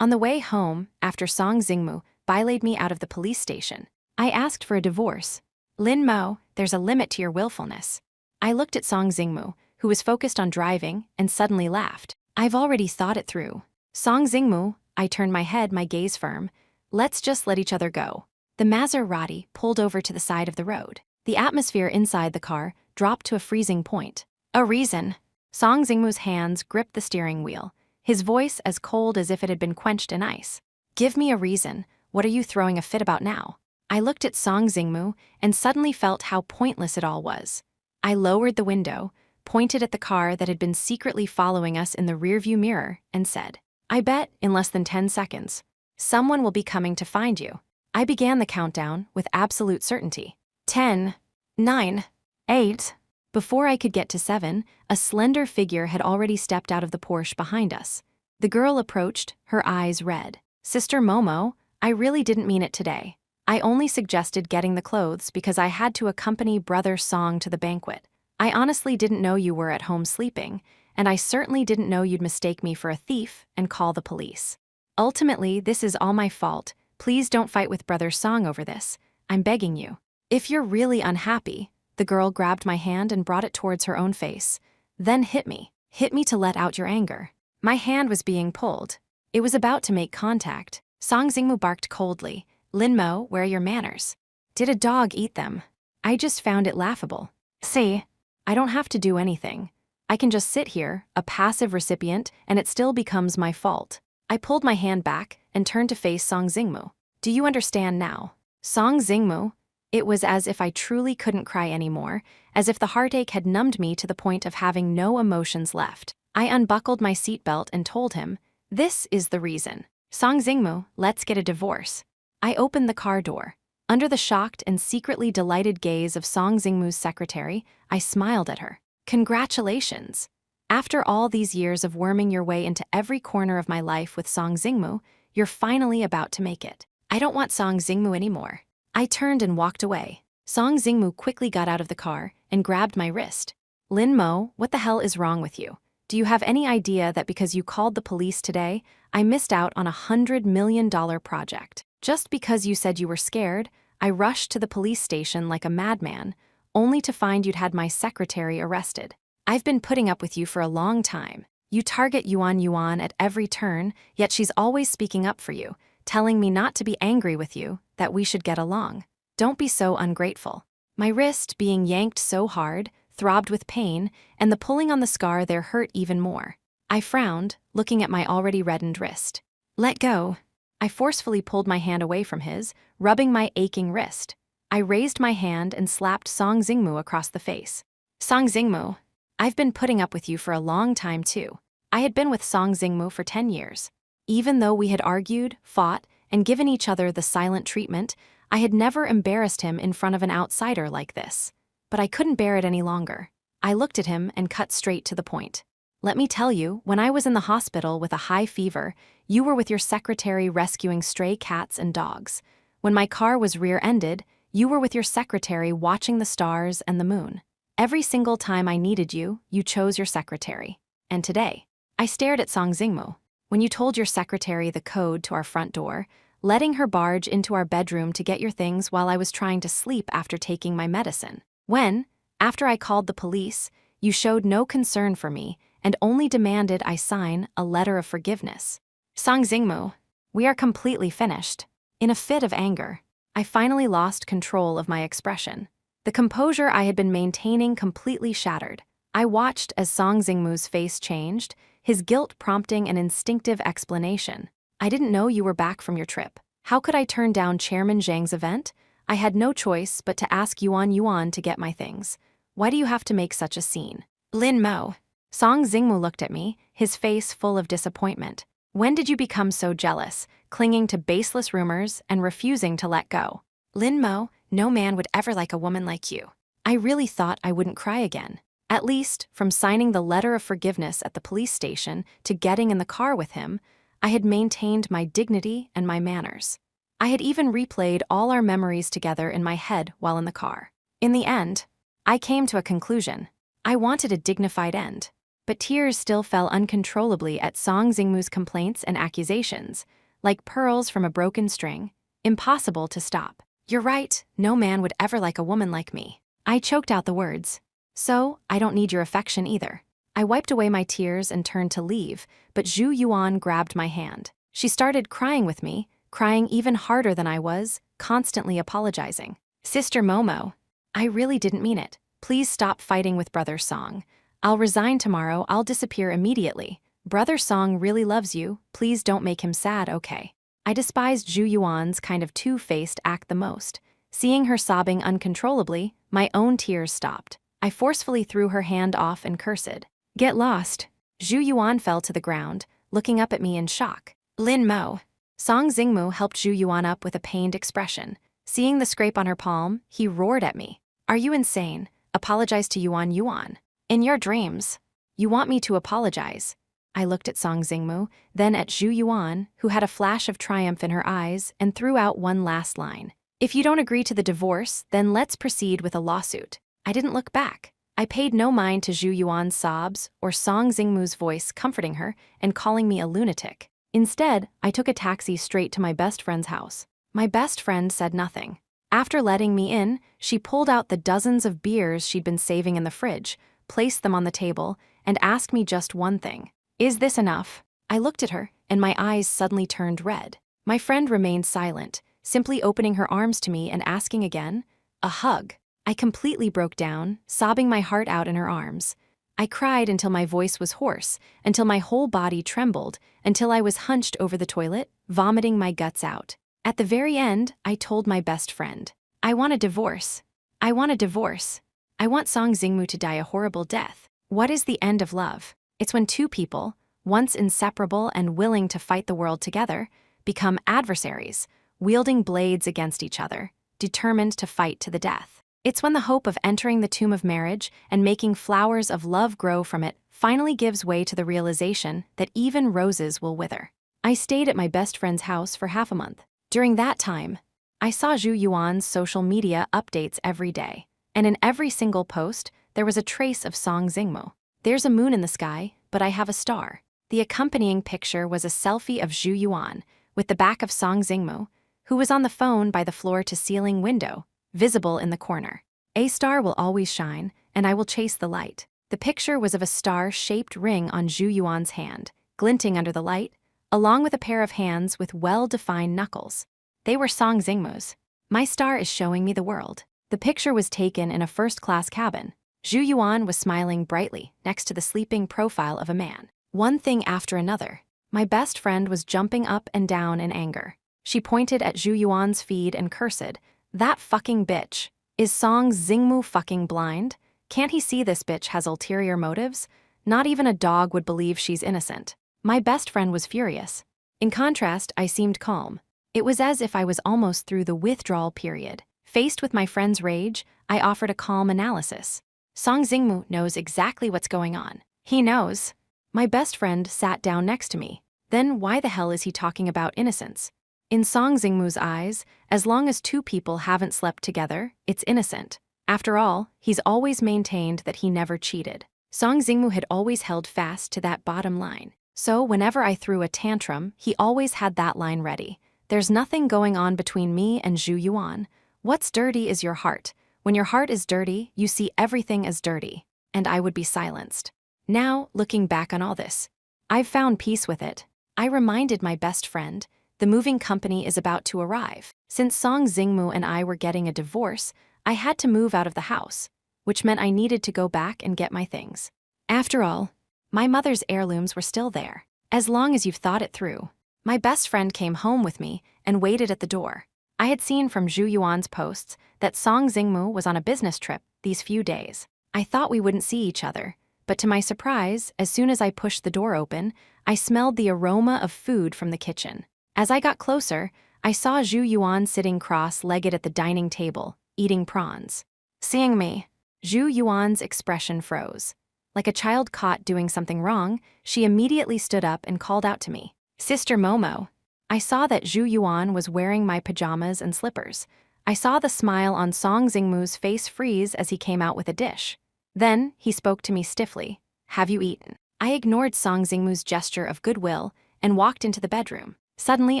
On the way home, after Song Jingmu bylaid me out of the police station, I asked for a divorce. Lin Mo, there's a limit to your willfulness. I looked at Song Jingmu, who was focused on driving, and suddenly laughed. I've already thought it through. Song Jingmu, I turned my head, my gaze firm. Let's just let each other go. The Maserati pulled over to the side of the road. The atmosphere inside the car dropped to a freezing point. A reason. Song Jingmu's hands gripped the steering wheel, his voice as cold as if it had been quenched in ice. Give me a reason. What are you throwing a fit about now? I looked at Song Jingmu and suddenly felt how pointless it all was. I lowered the window, pointed at the car that had been secretly following us in the rearview mirror, and said, I bet, in less than 10 seconds, someone will be coming to find you. I began the countdown with absolute certainty. 10, 9, 8. Before I could get to 7, a slender figure had already stepped out of the Porsche behind us. The girl approached, her eyes red. Sister Momo, I really didn't mean it today. I only suggested getting the clothes because I had to accompany Brother Song to the banquet. I honestly didn't know you were at home sleeping, and I certainly didn't know you'd mistake me for a thief and call the police. Ultimately, this is all my fault. Please don't fight with Brother Song over this. I'm begging you. If you're really unhappy, the girl grabbed my hand and brought it towards her own face. Then hit me. Hit me to let out your anger. My hand was being pulled. It was about to make contact. Song Jingmu barked coldly. Lin Mo, where are your manners? Did a dog eat them? I just found it laughable. See, I don't have to do anything. I can just sit here, a passive recipient, and it still becomes my fault. I pulled my hand back and turned to face Song Jingmu. Do you understand now? Song Jingmu? It was as if I truly couldn't cry anymore, as if the heartache had numbed me to the point of having no emotions left. I unbuckled my seatbelt and told him, this is the reason. Song Jingmu, let's get a divorce. I opened the car door. Under the shocked and secretly delighted gaze of Song Jingmu's secretary, I smiled at her. Congratulations! After all these years of worming your way into every corner of my life with Song Jingmu, you're finally about to make it. I don't want Song Jingmu anymore. I turned and walked away. Song Jingmu quickly got out of the car and grabbed my wrist. Lin Mo, what the hell is wrong with you? Do you have any idea that because you called the police today, I missed out on $100 million project? Just because you said you were scared, I rushed to the police station like a madman, only to find you'd had my secretary arrested. I've been putting up with you for a long time. You target Yuan at every turn, yet she's always speaking up for you, telling me not to be angry with you, that we should get along. Don't be so ungrateful. My wrist, being yanked so hard, throbbed with pain, and the pulling on the scar there hurt even more. I frowned, looking at my already reddened wrist. Let go. I forcefully pulled my hand away from his, rubbing my aching wrist. I raised my hand and slapped Song Jingmu across the face. Song Jingmu, I've been putting up with you for a long time too. I had been with Song Jingmu for 10 years. Even though we had argued, fought, and given each other the silent treatment, I had never embarrassed him in front of an outsider like this. But I couldn't bear it any longer. I looked at him and cut straight to the point. Let me tell you, when I was in the hospital with a high fever, you were with your secretary rescuing stray cats and dogs. When my car was rear-ended, you were with your secretary watching the stars and the moon. Every single time I needed you, you chose your secretary. And today, I stared at Song Jingmu. When you told your secretary the code to our front door, letting her barge into our bedroom to get your things while I was trying to sleep after taking my medicine. When, after I called the police, you showed no concern for me and only demanded I sign a letter of forgiveness. Song Jingmu, we are completely finished. In a fit of anger, I finally lost control of my expression. The composure I had been maintaining completely shattered. I watched as Song Jingmu's face changed, his guilt prompting an instinctive explanation. I didn't know you were back from your trip. How could I turn down Chairman Zhang's event? I had no choice but to ask Yuan to get my things. Why do you have to make such a scene? Lin Mo. Song Jingmu looked at me, his face full of disappointment. When did you become so jealous, clinging to baseless rumors and refusing to let go? Lin Mo, no man would ever like a woman like you. I really thought I wouldn't cry again. At least, from signing the letter of forgiveness at the police station to getting in the car with him, I had maintained my dignity and my manners. I had even replayed all our memories together in my head while in the car. In the end, I came to a conclusion. I wanted a dignified end. But tears still fell uncontrollably at Song Jingmu's complaints and accusations, like pearls from a broken string, impossible to stop. You're right, no man would ever like a woman like me. I choked out the words. So, I don't need your affection either. I wiped away my tears and turned to leave, but Zhu Yuan grabbed my hand. She started crying with me, crying even harder than I was, constantly apologizing. Sister Momo, I really didn't mean it. Please stop fighting with Brother Song. I'll resign tomorrow, I'll disappear immediately. Brother Song really loves you, please don't make him sad, okay? I despised Zhu Yuan's kind of two-faced act the most. Seeing her sobbing uncontrollably, my own tears stopped. I forcefully threw her hand off and cursed. Get lost. Zhu Yuan fell to the ground, looking up at me in shock. Lin Mo. Song Jingmu helped Zhu Yuan up with a pained expression. Seeing the scrape on her palm, he roared at me. Are you insane? Apologize to Yuan. In your dreams. You want me to apologize. I looked at Song Jingmu, then at Zhu Yuan, who had a flash of triumph in her eyes, and threw out one last line. If you don't agree to the divorce, then let's proceed with a lawsuit. I didn't look back. I paid no mind to Zhu Yuan's sobs or Song Jingmu's voice comforting her and calling me a lunatic. Instead, I took a taxi straight to my best friend's house. My best friend said nothing. After letting me in, she pulled out the dozens of beers she'd been saving in the fridge, placed them on the table, and asked me just one thing. Is this enough? I looked at her, and my eyes suddenly turned red. My friend remained silent, simply opening her arms to me and asking again, a hug. I completely broke down, sobbing my heart out in her arms. I cried until my voice was hoarse, until my whole body trembled, until I was hunched over the toilet, vomiting my guts out. At the very end, I told my best friend, I want a divorce. I want a divorce. I want Song Jingmu to die a horrible death. What is the end of love? It's when two people, once inseparable and willing to fight the world together, become adversaries, wielding blades against each other, determined to fight to the death. It's when the hope of entering the tomb of marriage and making flowers of love grow from it finally gives way to the realization that even roses will wither. I stayed at my best friend's house for half a month. During that time, I saw Zhu Yuan's social media updates every day, and in every single post, there was a trace of Song Jingmu. There's a moon in the sky, but I have a star. The accompanying picture was a selfie of Zhu Yuan, with the back of Song Jingmu, who was on the phone by the floor-to-ceiling window, visible in the corner. A star will always shine, and I will chase the light. The picture was of a star-shaped ring on Zhu Yuan's hand, glinting under the light, along with a pair of hands with well-defined knuckles. They were Song Jingmu's. My star is showing me the world. The picture was taken in a first-class cabin. Zhu Yuan was smiling brightly next to the sleeping profile of a man. One thing after another. My best friend was jumping up and down in anger. She pointed at Zhu Yuan's feed and cursed, that fucking bitch. Is Song Jingmu fucking blind? Can't he see this bitch has ulterior motives? Not even a dog would believe she's innocent. My best friend was furious. In contrast, I seemed calm. It was as if I was almost through the withdrawal period. Faced with my friend's rage, I offered a calm analysis. Song Jingmu knows exactly what's going on. He knows. My best friend sat down next to me. Then why the hell is he talking about innocence? In Song Jingmu's eyes, as long as two people haven't slept together, it's innocent. After all, he's always maintained that he never cheated. Song Jingmu had always held fast to that bottom line. So whenever I threw a tantrum, he always had that line ready. There's nothing going on between me and Zhu Yuan. What's dirty is your heart. When your heart is dirty, you see everything as dirty. And I would be silenced. Now, looking back on all this, I've found peace with it. I reminded my best friend, the moving company is about to arrive. Since Song Jingmu and I were getting a divorce, I had to move out of the house, which meant I needed to go back and get my things. After all, my mother's heirlooms were still there. As long as you've thought it through. My best friend came home with me and waited at the door. I had seen from Zhu Yuan's posts that Song Jingmu was on a business trip these few days. I thought we wouldn't see each other, but to my surprise, as soon as I pushed the door open, I smelled the aroma of food from the kitchen. As I got closer, I saw Zhu Yuan sitting cross-legged at the dining table, eating prawns. Seeing me, Zhu Yuan's expression froze. Like a child caught doing something wrong, she immediately stood up and called out to me, Sister Momo. I saw that Zhu Yuan was wearing my pajamas and slippers. I saw the smile on Song Jingmu's face freeze as he came out with a dish. Then, he spoke to me stiffly. have you eaten? I ignored Song Jingmu's gesture of goodwill and walked into the bedroom. Suddenly,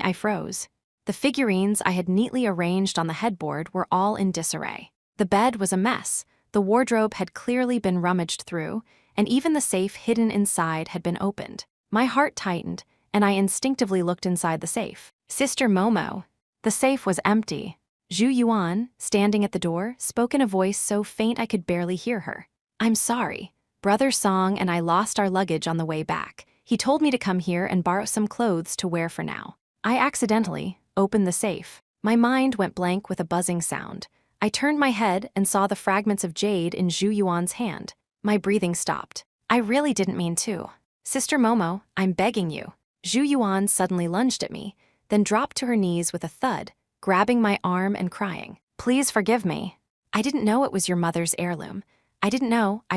I froze. The figurines I had neatly arranged on the headboard were all in disarray. The bed was a mess, the wardrobe had clearly been rummaged through, and even the safe hidden inside had been opened. My heart tightened, and I instinctively looked inside the safe. Sister Momo. The safe was empty. Zhu Yuan, standing at the door, spoke in a voice so faint I could barely hear her. I'm sorry. Brother Song and I lost our luggage on the way back. He told me to come here and borrow some clothes to wear for now. I accidentally opened the safe. My mind went blank with a buzzing sound. I turned my head and saw the fragments of jade in Zhu Yuan's hand. My breathing stopped. I really didn't mean to. Sister Momo, I'm begging you. Zhu Yuan suddenly lunged at me, then dropped to her knees with a thud, grabbing my arm and crying. Please forgive me. I didn't know it was your mother's heirloom. I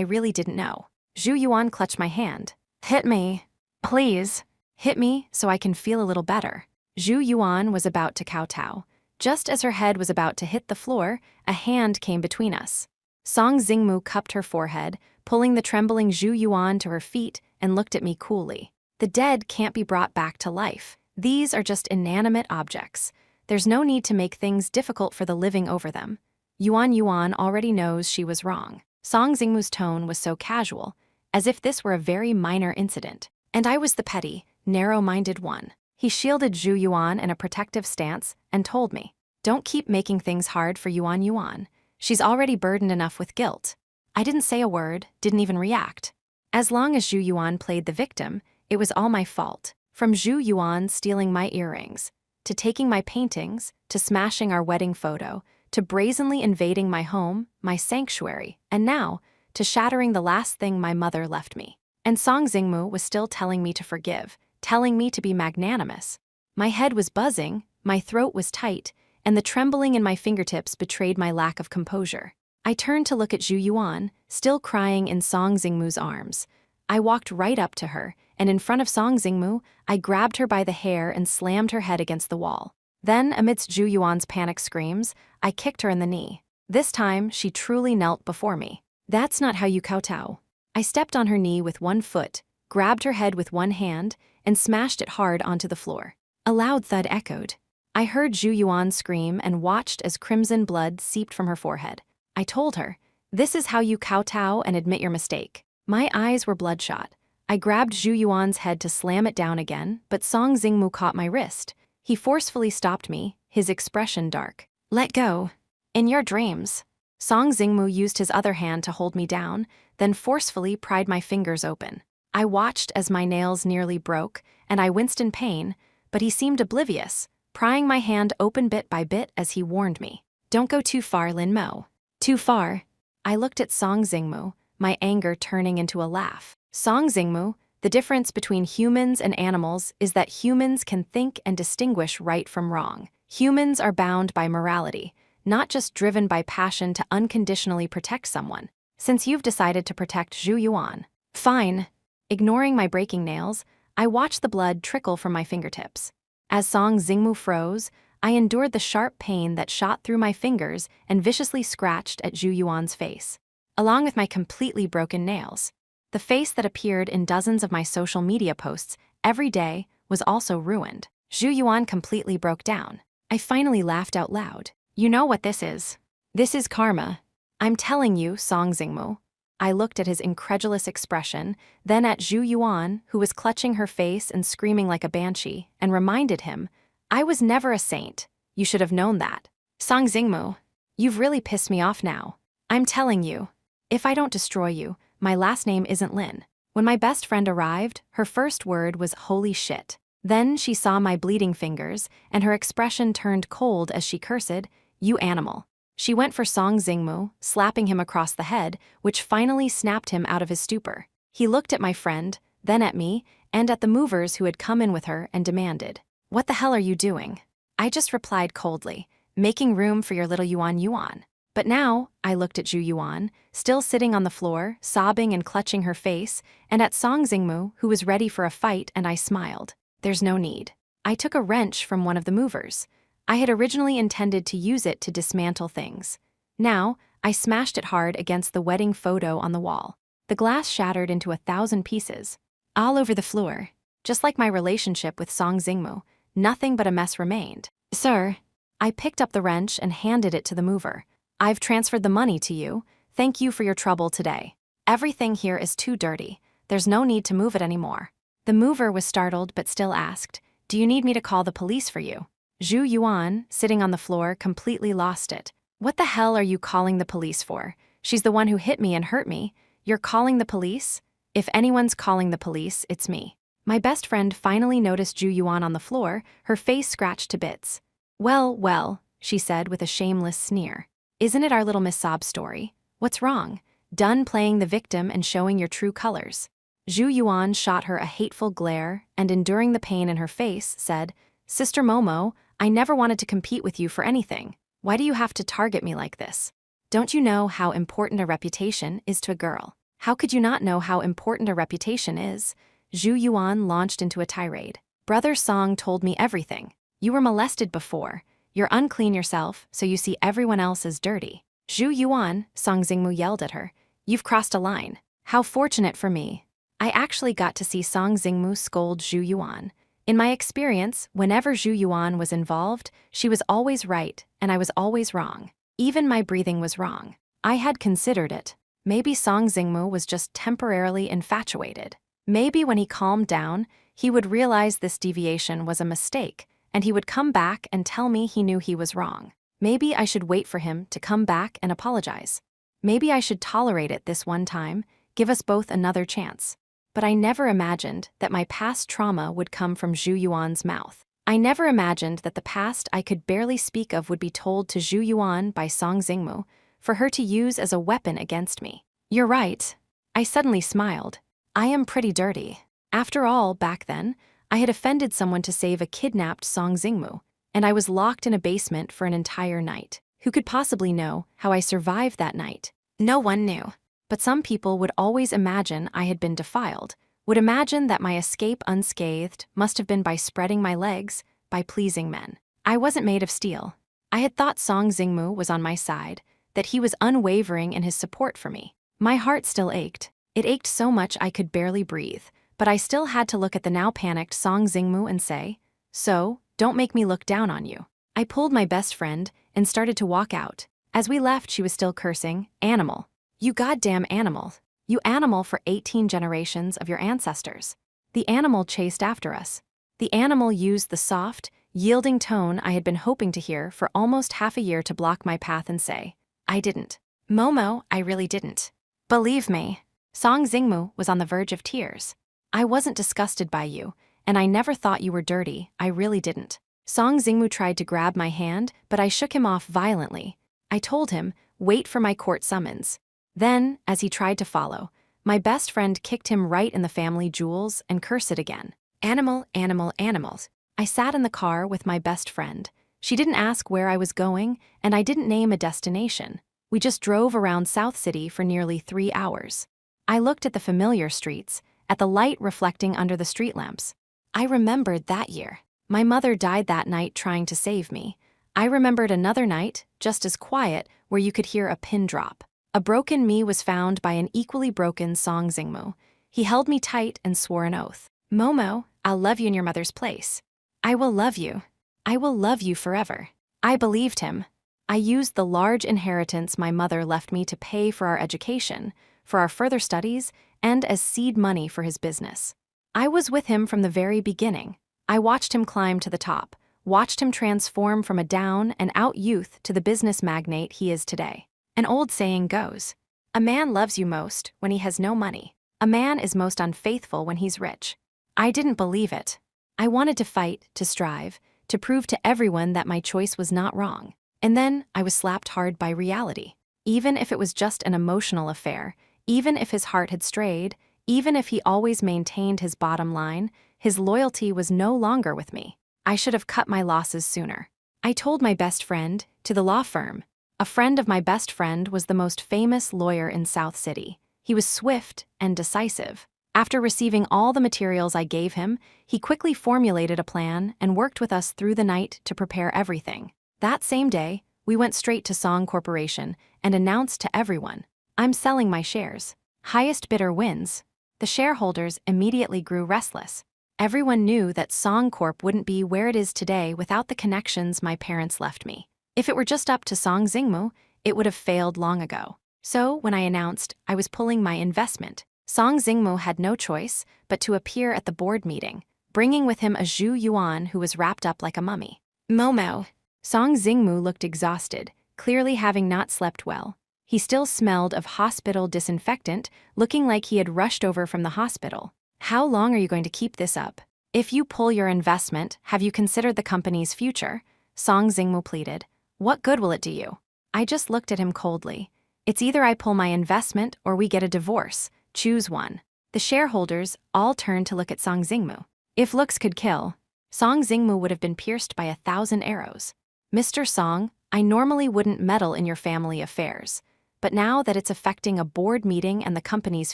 really didn't know. Zhu Yuan clutched my hand. Hit me. Please. Hit me so I can feel a little better. Zhu Yuan was about to kowtow. Just as her head was about to hit the floor, a hand came between us. Song Jingmu cupped her forehead, pulling the trembling Zhu Yuan to her feet and looked at me coolly. The dead can't be brought back to life. These are just inanimate objects. There's no need to make things difficult for the living over them. Yuan already knows she was wrong. Song Jingmu's tone was so casual, as if this were a very minor incident. And I was the petty, narrow-minded one. He shielded Zhu Yuan in a protective stance and told me, don't keep making things hard for Yuan. She's already burdened enough with guilt. I didn't say a word, didn't even react. As long as Zhu Yuan played the victim, it was all my fault. From Zhu Yuan stealing my earrings, to taking my paintings, to smashing our wedding photo, to brazenly invading my home, my sanctuary, and now, to shattering the last thing my mother left me. And Song Jingmu was still telling me to forgive, telling me to be magnanimous. My head was buzzing, my throat was tight, and the trembling in my fingertips betrayed my lack of composure. I turned to look at Zhu Yuan, still crying in Song Jingmu's arms. I walked right up to her, and in front of Song Jingmu, I grabbed her by the hair and slammed her head against the wall. Then, amidst Zhu Yuan's panic screams, I kicked her in the knee. This time, she truly knelt before me. That's not how you kowtow. I stepped on her knee with one foot, grabbed her head with one hand, and smashed it hard onto the floor. A loud thud echoed. I heard Zhu Yuan scream and watched as crimson blood seeped from her forehead. I told her, this is how you kowtow and admit your mistake. My eyes were bloodshot. I grabbed Zhu Yuan's head to slam it down again, but Song Jingmu caught my wrist. He forcefully stopped me, his expression dark. Let go. In your dreams. Song Jingmu used his other hand to hold me down, then forcefully pried my fingers open. I watched as my nails nearly broke, and I winced in pain, but he seemed oblivious, prying my hand open bit by bit as he warned me. Don't go too far, Lin Mo. Too far. I looked at Song Jingmu, my anger turning into a laugh. Song Jingmu, the difference between humans and animals is that humans can think and distinguish right from wrong. Humans are bound by morality, not just driven by passion to unconditionally protect someone. Since you've decided to protect Zhu Yuan. Fine. Ignoring my breaking nails, I watched the blood trickle from my fingertips. As Song Jingmu froze, I endured the sharp pain that shot through my fingers and viciously scratched at Zhu Yuan's face, along with my completely broken nails. The face that appeared in dozens of my social media posts every day was also ruined. Zhu Yuan completely broke down. I finally laughed out loud. You know what this is. This is karma. I'm telling you, Song Jingmu. I looked at his incredulous expression, then at Zhu Yuan, who was clutching her face and screaming like a banshee, and reminded him, I was never a saint. You should have known that. Song Jingmu, you've really pissed me off now. I'm telling you, if I don't destroy you, my last name isn't Lin. When my best friend arrived, her first word was holy shit. Then she saw my bleeding fingers, and her expression turned cold as she cursed, you animal. She went for Song Jingmu, slapping him across the head, which finally snapped him out of his stupor. He looked at my friend, then at me, and at the movers who had come in with her and demanded, what the hell are you doing? I just replied coldly, making room for your little Yuan. But now, I looked at Zhu Yuan, still sitting on the floor, sobbing and clutching her face, and at Song Jingmu, who was ready for a fight, and I smiled. There's no need. I took a wrench from one of the movers. I had originally intended to use it to dismantle things. Now, I smashed it hard against the wedding photo on the wall. The glass shattered into 1,000 pieces, all over the floor. Just like my relationship with Song Jingmu, nothing but a mess remained. Sir, I picked up the wrench and handed it to the mover. I've transferred the money to you. Thank you for your trouble today. Everything here is too dirty. There's no need to move it anymore. The mover was startled but still asked, do you need me to call the police for you? Zhu Yuan, sitting on the floor, completely lost it. What the hell are you calling the police for? She's the one who hit me and hurt me. You're calling the police? If anyone's calling the police, it's me. My best friend finally noticed Zhu Yuan on the floor, her face scratched to bits. Well, she said with a shameless sneer. Isn't it our little Miss Sob story? What's wrong? Done playing the victim and showing your true colors? Zhu Yuan shot her a hateful glare and, enduring the pain in her face, said, Sister Momo, I never wanted to compete with you for anything. Why do you have to target me like this? Don't you know how important a reputation is to a girl? How could you not know how important a reputation is? Zhu Yuan launched into a tirade. Brother Song told me everything. You were molested before. You're unclean yourself, so you see everyone else as dirty. Zhu Yuan, Song Jingmu yelled at her. You've crossed a line. How fortunate for me. I actually got to see Song Jingmu scold Zhu Yuan. In my experience, whenever Zhu Yuan was involved, she was always right, and I was always wrong. Even my breathing was wrong. I had considered it. Maybe Song Jingmu was just temporarily infatuated. Maybe when he calmed down, he would realize this deviation was a mistake, and he would come back and tell me he knew he was wrong. Maybe I should wait for him to come back and apologize. Maybe I should tolerate it this one time, give us both another chance. But I never imagined that my past trauma would come from Zhu Yuan's mouth. I never imagined that the past I could barely speak of would be told to Zhu Yuan by Song Jingmu, for her to use as a weapon against me. You're right. I suddenly smiled. I am pretty dirty. After all, back then, I had offended someone to save a kidnapped Song Jingmu, and I was locked in a basement for an entire night. Who could possibly know how I survived that night? No one knew. But some people would always imagine I had been defiled, would imagine that my escape unscathed must have been by spreading my legs, by pleasing men. I wasn't made of steel. I had thought Song Jingmu was on my side, that he was unwavering in his support for me. My heart still ached. It ached so much I could barely breathe, but I still had to look at the now panicked Song Jingmu and say, So, don't make me look down on you. I pulled my best friend and started to walk out. As we left, she was still cursing, Animal. You goddamn animal. You animal for 18 generations of your ancestors. The animal chased after us. The animal used the soft, yielding tone I had been hoping to hear for almost half a year to block my path and say, I didn't. Momo, I really didn't. Believe me. Song Jingmu was on the verge of tears. I wasn't disgusted by you, and I never thought you were dirty, I really didn't. Song Jingmu tried to grab my hand, but I shook him off violently. I told him, wait for my court summons. Then, as he tried to follow, my best friend kicked him right in the family jewels and cursed it again. Animal, animal, animals. I sat in the car with my best friend. She didn't ask where I was going, and I didn't name a destination. We just drove around South City for nearly 3 hours. I looked at the familiar streets, at the light reflecting under the street lamps. I remembered that year. My mother died that night trying to save me. I remembered another night, just as quiet, where you could hear a pin drop. A broken me was found by an equally broken Song Jingmu. He held me tight and swore an oath. Momo, I'll love you in your mother's place. I will love you. I will love you forever. I believed him. I used the large inheritance my mother left me to pay for our education, for our further studies, and as seed money for his business. I was with him from the very beginning. I watched him climb to the top, watched him transform from a down and out youth to the business magnate he is today. An old saying goes, a man loves you most when he has no money. A man is most unfaithful when he's rich. I didn't believe it. I wanted to fight, to strive, to prove to everyone that my choice was not wrong. And then I was slapped hard by reality. Even if it was just an emotional affair, even if his heart had strayed, even if he always maintained his bottom line, his loyalty was no longer with me. I should have cut my losses sooner. I told my best friend, to the law firm. A friend of my best friend was the most famous lawyer in South City. He was swift and decisive. After receiving all the materials I gave him, he quickly formulated a plan and worked with us through the night to prepare everything. That same day, we went straight to Song Corporation and announced to everyone, I'm selling my shares. Highest bidder wins. The shareholders immediately grew restless. Everyone knew that Song Corp wouldn't be where it is today without the connections my parents left me. If it were just up to Song Jingmu, it would have failed long ago. So, when I announced I was pulling my investment, Song Jingmu had no choice but to appear at the board meeting, bringing with him a Zhu Yuan who was wrapped up like a mummy. Momo. Song Jingmu looked exhausted, clearly having not slept well. He still smelled of hospital disinfectant, looking like he had rushed over from the hospital. How long are you going to keep this up? If you pull your investment, have you considered the company's future? Song Jingmu pleaded. What good will it do you? I just looked at him coldly. It's either I pull my investment or we get a divorce. Choose one. The shareholders all turned to look at Song Jingmu. If looks could kill, Song Jingmu would have been pierced by 1,000 arrows. Mr. Song, I normally wouldn't meddle in your family affairs, but now that it's affecting a board meeting and the company's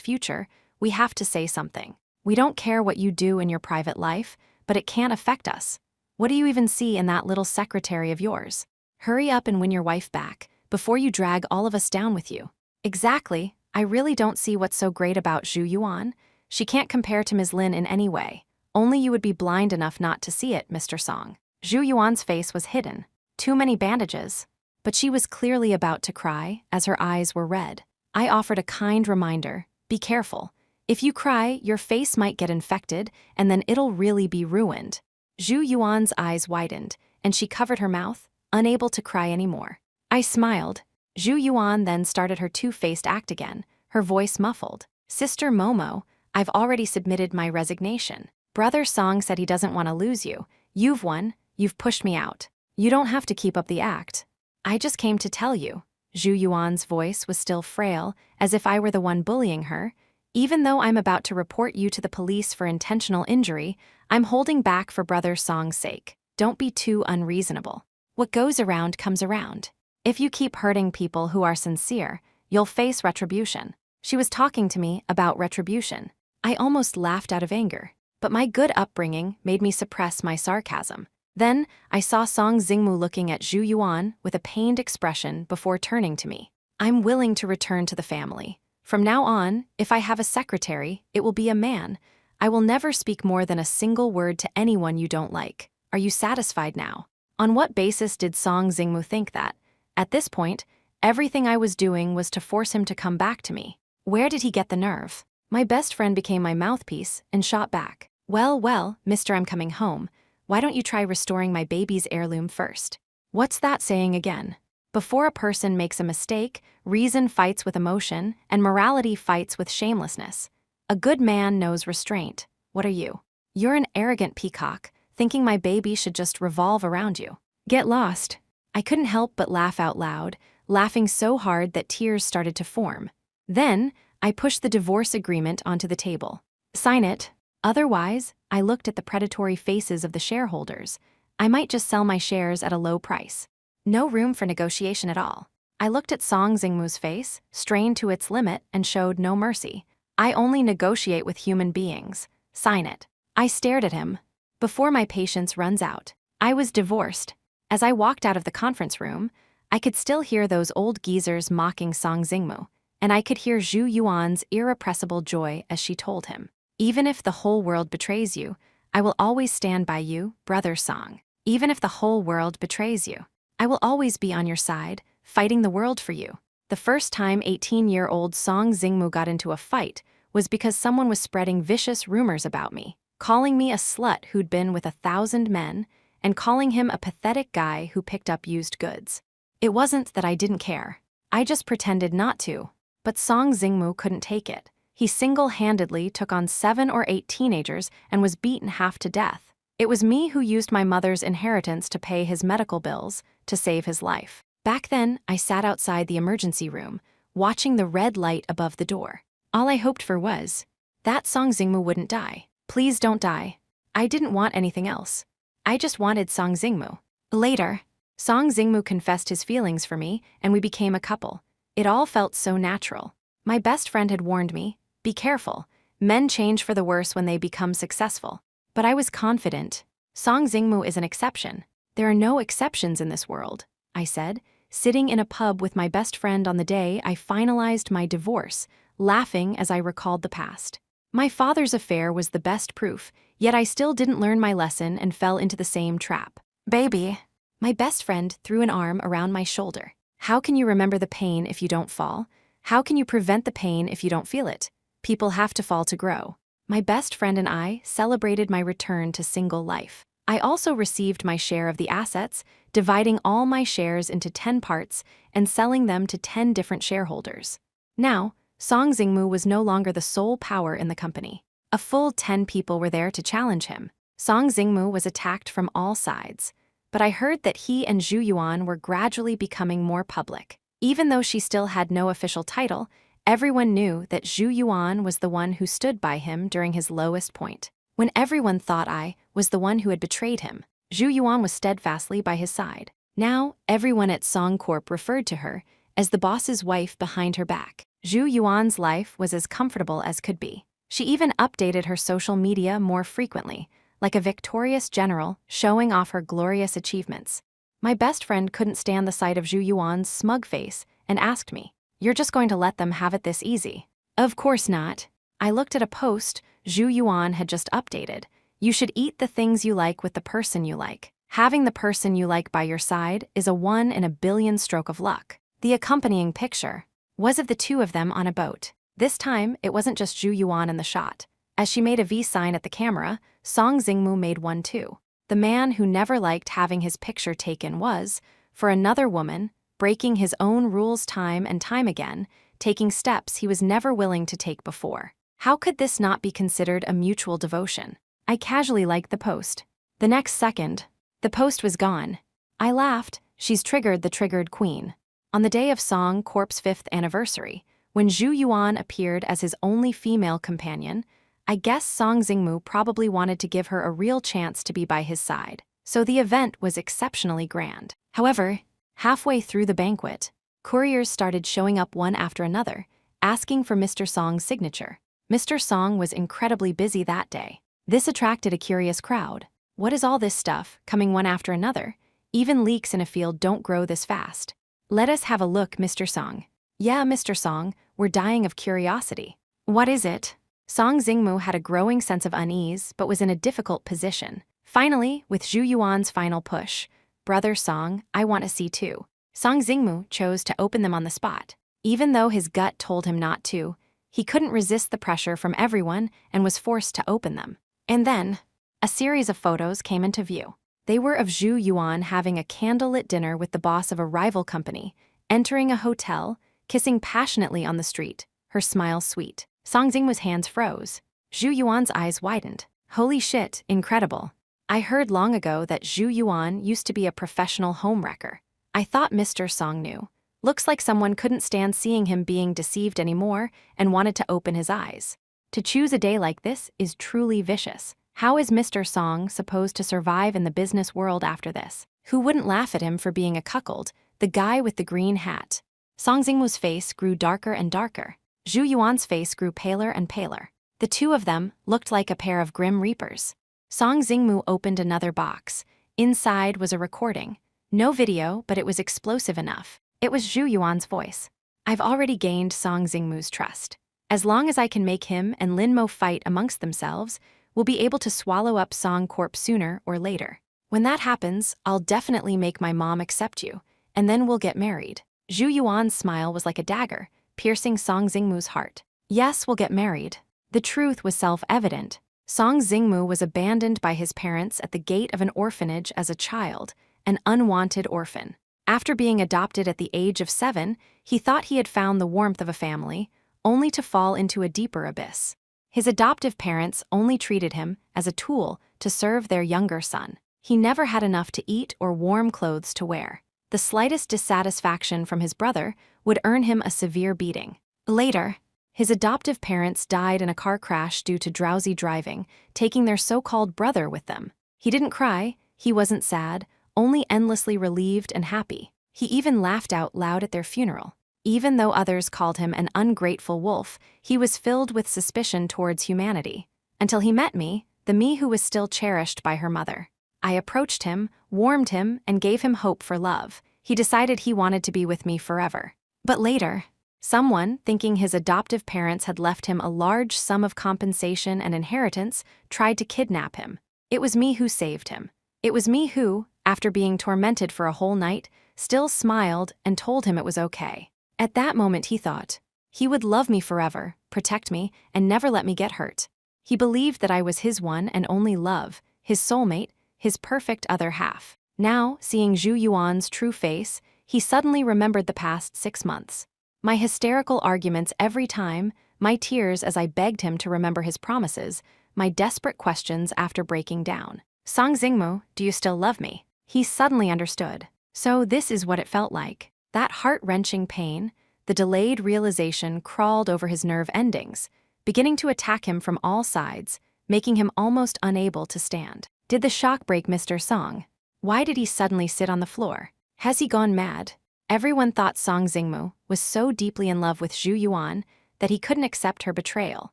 future, we have to say something. We don't care what you do in your private life, but it can't affect us. What do you even see in that little secretary of yours? Hurry up and win your wife back, before you drag all of us down with you. Exactly, I really don't see what's so great about Zhu Yuan. She can't compare to Ms. Lin in any way. Only you would be blind enough not to see it, Mr. Song. Zhu Yuan's face was hidden. Too many bandages. But she was clearly about to cry, as her eyes were red. I offered a kind reminder. Be careful. If you cry, your face might get infected, and then it'll really be ruined. Zhu Yuan's eyes widened, and she covered her mouth, unable to cry anymore. I smiled. Zhu Yuan then started her two-faced act again, her voice muffled. Sister Momo, I've already submitted my resignation. Brother Song said he doesn't want to lose you. You've won. You've pushed me out. You don't have to keep up the act. I just came to tell you. Zhu Yuan's voice was still frail, as if I were the one bullying her. Even though I'm about to report you to the police for intentional injury, I'm holding back for Brother Song's sake. Don't be too unreasonable. What goes around comes around. If you keep hurting people who are sincere, you'll face retribution. She was talking to me about retribution. I almost laughed out of anger, but my good upbringing made me suppress my sarcasm. Then, I saw Song Jingmu looking at Zhu Yuan with a pained expression before turning to me. I'm willing to return to the family. From now on, if I have a secretary, it will be a man. I will never speak more than a single word to anyone you don't like. Are you satisfied now? On what basis did Song Jingmu think that? At this point, everything I was doing was to force him to come back to me. Where did he get the nerve? My best friend became my mouthpiece and shot back. Well, mister, I'm coming home. Why don't you try restoring my baby's heirloom first? What's that saying again? Before a person makes a mistake, reason fights with emotion, and morality fights with shamelessness. A good man knows restraint. What are you? You're an arrogant peacock, thinking my baby should just revolve around you. Get lost. I couldn't help but laugh out loud, laughing so hard that tears started to form. Then, I pushed the divorce agreement onto the table. Sign it. Otherwise, I looked at the predatory faces of the shareholders. I might just sell my shares at a low price. No room for negotiation at all. I looked at Song Jingmu's face, strained to its limit, and showed no mercy. I only negotiate with human beings. Sign it. I stared at him. Before my patience runs out, I was divorced. As I walked out of the conference room, I could still hear those old geezers mocking Song Jingmu, and I could hear Zhu Yuan's irrepressible joy as she told him, even if the whole world betrays you, I will always stand by you, Brother Song. Even if the whole world betrays you, I will always be on your side, fighting the world for you. The first time 18-year-old Song Jingmu got into a fight was because someone was spreading vicious rumors about me, calling me a slut who'd been with 1,000 men, and calling him a pathetic guy who picked up used goods. It wasn't that I didn't care. I just pretended not to. But Song Jingmu couldn't take it. He single-handedly took on 7 or 8 teenagers and was beaten half to death. It was me who used my mother's inheritance to pay his medical bills to save his life. Back then, I sat outside the emergency room, watching the red light above the door. All I hoped for was that Song Jingmu wouldn't die. Please don't die. I didn't want anything else. I just wanted Song Jingmu. Later, Song Jingmu confessed his feelings for me, and we became a couple. It all felt so natural. My best friend had warned me, be careful. Men change for the worse when they become successful. But I was confident. Song Jingmu is an exception. There are no exceptions in this world, I said, sitting in a pub with my best friend on the day I finalized my divorce, laughing as I recalled the past. My father's affair was the best proof, yet I still didn't learn my lesson and fell into the same trap. Baby. My best friend threw an arm around my shoulder. How can you remember the pain if you don't fall? How can you prevent the pain if you don't feel it? People have to fall to grow. My best friend and I celebrated my return to single life. I also received my share of the assets, dividing all my shares into 10 parts and selling them to 10 different shareholders. Now, Song Jingmu was no longer the sole power in the company. A full 10 people were there to challenge him. Song Jingmu was attacked from all sides, but I heard that he and Zhu Yuan were gradually becoming more public. Even though she still had no official title, everyone knew that Zhu Yuan was the one who stood by him during his lowest point. When everyone thought I was the one who had betrayed him, Zhu Yuan was steadfastly by his side. Now, everyone at Song Corp referred to her as the boss's wife behind her back. Zhu Yuan's life was as comfortable as could be. She even updated her social media more frequently, like a victorious general showing off her glorious achievements. My best friend couldn't stand the sight of Zhu Yuan's smug face and asked me, "You're just going to let them have it this easy?" Of course not. I looked at a post Zhu Yuan had just updated. You should eat the things you like with the person you like. Having the person you like by your side is a 1 in a billion stroke of luck. The accompanying picture was of the two of them on a boat. This time, it wasn't just Zhu Yuan in the shot. As she made a V sign at the camera, Song Jingmu made one too. The man who never liked having his picture taken was, for another woman, breaking his own rules time and time again, taking steps he was never willing to take before. How could this not be considered a mutual devotion? I casually liked the post. The next second, the post was gone. I laughed. She's triggered the triggered queen. On the day of Song Corp's 5th anniversary, when Zhu Yuan appeared as his only female companion, I guess Song Jingmu probably wanted to give her a real chance to be by his side. So the event was exceptionally grand. However, halfway through the banquet, couriers started showing up one after another, asking for Mr. Song's signature. Mr. Song was incredibly busy that day. This attracted a curious crowd. What is all this stuff, coming one after another? Even leeks in a field don't grow this fast. Let us have a look, Mr. Song. Yeah, Mr. Song, we're dying of curiosity. What is it? Song Jingmu had a growing sense of unease, but was in a difficult position. Finally, with Zhu Yuan's final push, "Brother Song, I want to see too." Song Jingmu chose to open them on the spot. Even though his gut told him not to, he couldn't resist the pressure from everyone and was forced to open them. And then, a series of photos came into view. They were of Zhu Yuan having a candlelit dinner with the boss of a rival company, entering a hotel, kissing passionately on the street, her smile sweet. Song Jingmu's hands froze. Zhu Yuan's eyes widened. Holy shit, incredible. I heard long ago that Zhu Yuan used to be a professional homewrecker. I thought Mr. Song knew. Looks like someone couldn't stand seeing him being deceived anymore and wanted to open his eyes. To choose a day like this is truly vicious. How is Mr. Song supposed to survive in the business world after this? Who wouldn't laugh at him for being a cuckold, the guy with the green hat? Song Jingmu's face grew darker and darker. Zhu Yuan's face grew paler and paler. The two of them looked like a pair of grim reapers. Song Jingmu opened another box. Inside was a recording. No video, but it was explosive enough. It was Zhu Yuan's voice. I've already gained Song Jingmu's trust. As long as I can make him and Lin Mo fight amongst themselves, we'll be able to swallow up Song Corp sooner or later. When that happens, I'll definitely make my mom accept you, and then we'll get married. Zhu Yuan's smile was like a dagger, piercing Song Jingmu's heart. Yes, we'll get married. The truth was self-evident. Song Jingmu was abandoned by his parents at the gate of an orphanage as a child, an unwanted orphan. After being adopted at the age of 7, he thought he had found the warmth of a family, only to fall into a deeper abyss. His adoptive parents only treated him as a tool to serve their younger son. He never had enough to eat or warm clothes to wear. The slightest dissatisfaction from his brother would earn him a severe beating. Later, his adoptive parents died in a car crash due to drowsy driving, taking their so-called brother with them. He didn't cry, he wasn't sad, only endlessly relieved and happy. He even laughed out loud at their funeral. Even though others called him an ungrateful wolf, he was filled with suspicion towards humanity. Until he met me, the me who was still cherished by her mother. I approached him, warmed him, and gave him hope for love. He decided he wanted to be with me forever. But later, Someone, thinking his adoptive parents had left him a large sum of compensation and inheritance, tried to kidnap him. It was me who saved him. It was me who, after being tormented for a whole night, still smiled and told him it was okay. At that moment he thought, he would love me forever, protect me, and never let me get hurt. He believed that I was his one and only love, his soulmate, his perfect other half. Now, seeing Zhu Yuan's true face, he suddenly remembered the past 6 months. My hysterical arguments every time, my tears as I begged him to remember his promises, my desperate questions after breaking down. Song Jingmu, do you still love me? He suddenly understood. So this is what it felt like. That heart-wrenching pain, the delayed realization crawled over his nerve endings, beginning to attack him from all sides, making him almost unable to stand. Did the shock break Mr. Song? Why did he suddenly sit on the floor? Has he gone mad? Everyone thought Song Jingmu was so deeply in love with Zhu Yuan that he couldn't accept her betrayal.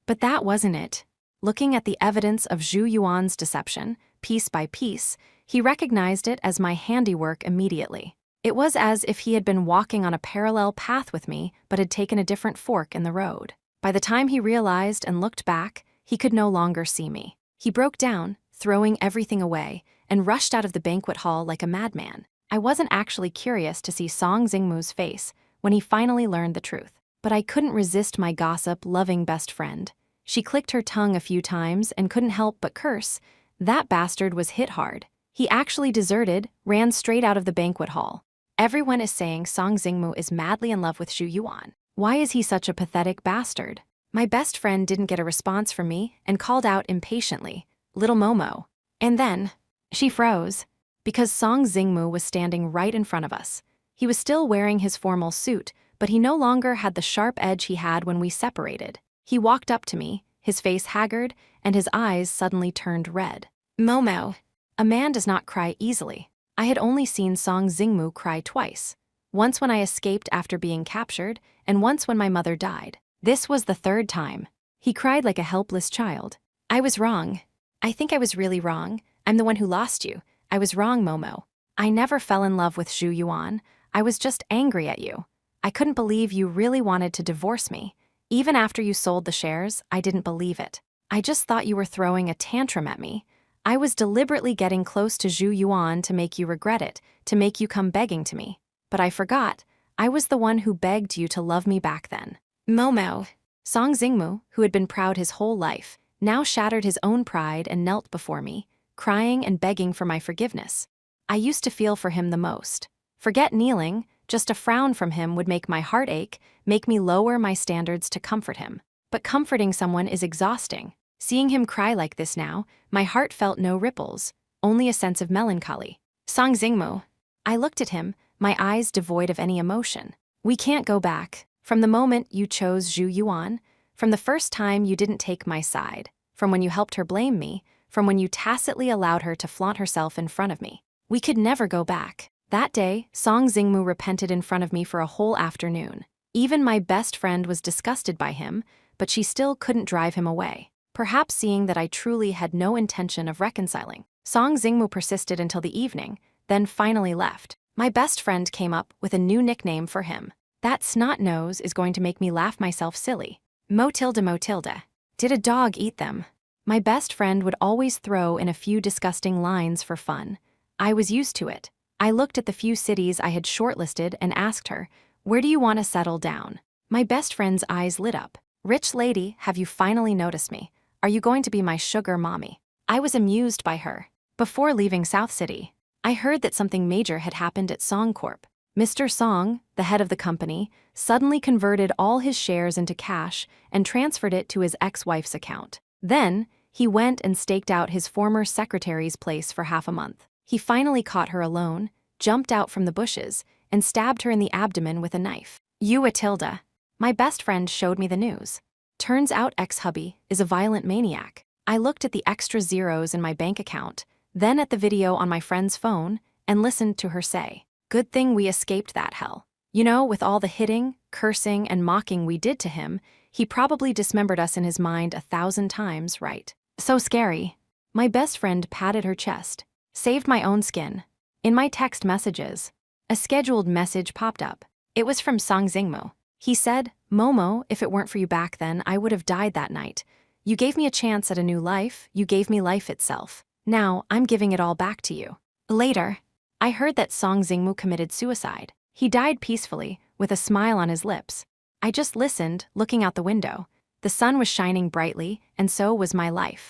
But that wasn't it. Looking at the evidence of Zhu Yuan's deception, piece by piece, he recognized it as my handiwork immediately. It was as if he had been walking on a parallel path with me but had taken a different fork in the road. By the time he realized and looked back, he could no longer see me. He broke down, throwing everything away, and rushed out of the banquet hall like a madman. I wasn't actually curious to see Song Jingmu's face when he finally learned the truth. But I couldn't resist my gossip-loving best friend. She clicked her tongue a few times and couldn't help but curse. That bastard was hit hard. He actually deserted, ran straight out of the banquet hall. Everyone is saying Song Jingmu is madly in love with Zhu Yuan. Why is he such a pathetic bastard? My best friend didn't get a response from me and called out impatiently, "Little Momo." And then, she froze, because Song Jingmu was standing right in front of us. He was still wearing his formal suit, but he no longer had the sharp edge he had when we separated. He walked up to me, his face haggard, and his eyes suddenly turned red. "Momo, a man does not cry easily." I had only seen Song Jingmu cry twice. Once when I escaped after being captured, and once when my mother died. This was the third time. He cried like a helpless child. "I was wrong. I think I was really wrong. I'm the one who lost you. I was wrong, Momo. I never fell in love with Zhu Yuan. I was just angry at you. I couldn't believe you really wanted to divorce me. Even after you sold the shares, I didn't believe it. I just thought you were throwing a tantrum at me. I was deliberately getting close to Zhu Yuan to make you regret it, to make you come begging to me. But I forgot. I was the one who begged you to love me back then." Momo. Song Jingmu, who had been proud his whole life, now shattered his own pride and knelt before me, crying and begging for my forgiveness. I used to feel for him the most. Forget kneeling, just a frown from him would make my heart ache, make me lower my standards to comfort him. But comforting someone is exhausting. Seeing him cry like this now, my heart felt no ripples, only a sense of melancholy. "Song Jingmu." I looked at him, my eyes devoid of any emotion. "We can't go back. From the moment you chose Zhu Yuan, from the first time you didn't take my side, from when you helped her blame me, from when you tacitly allowed her to flaunt herself in front of me. We could never go back." That day, Song Jingmu repented in front of me for a whole afternoon. Even my best friend was disgusted by him, but she still couldn't drive him away. Perhaps seeing that I truly had no intention of reconciling. Song Jingmu persisted until the evening, then finally left. My best friend came up with a new nickname for him. That snot nose is going to make me laugh myself silly. Motilda Motilda. Did a dog eat them? My best friend would always throw in a few disgusting lines for fun. I was used to it. I looked at the few cities I had shortlisted and asked her, "Where do you want to settle down?" My best friend's eyes lit up. "Rich lady, have you finally noticed me? Are you going to be my sugar mommy?" I was amused by her. Before leaving South City, I heard that something major had happened at Song Corp. Mr. Song, the head of the company, suddenly converted all his shares into cash and transferred it to his ex-wife's account. Then, he went and staked out his former secretary's place for half a month. He finally caught her alone, jumped out from the bushes, and stabbed her in the abdomen with a knife. "You Atilda." My best friend showed me the news. Turns out ex-hubby is a violent maniac. I looked at the extra zeros in my bank account, then at the video on my friend's phone, and listened to her say, "Good thing we escaped that hell. You know, with all the hitting, cursing, and mocking we did to him, he probably dismembered us in his mind 1,000 times, right? So scary." My best friend patted her chest. "Saved my own skin." In my text messages, a scheduled message popped up. It was from Song Jingmu. He said, "Momo, if it weren't for you back then, I would have died that night. You gave me a chance at a new life, you gave me life itself. Now, I'm giving it all back to you." Later, I heard that Song Jingmu committed suicide. He died peacefully, with a smile on his lips. I just listened, looking out the window. The sun was shining brightly, and so was my life.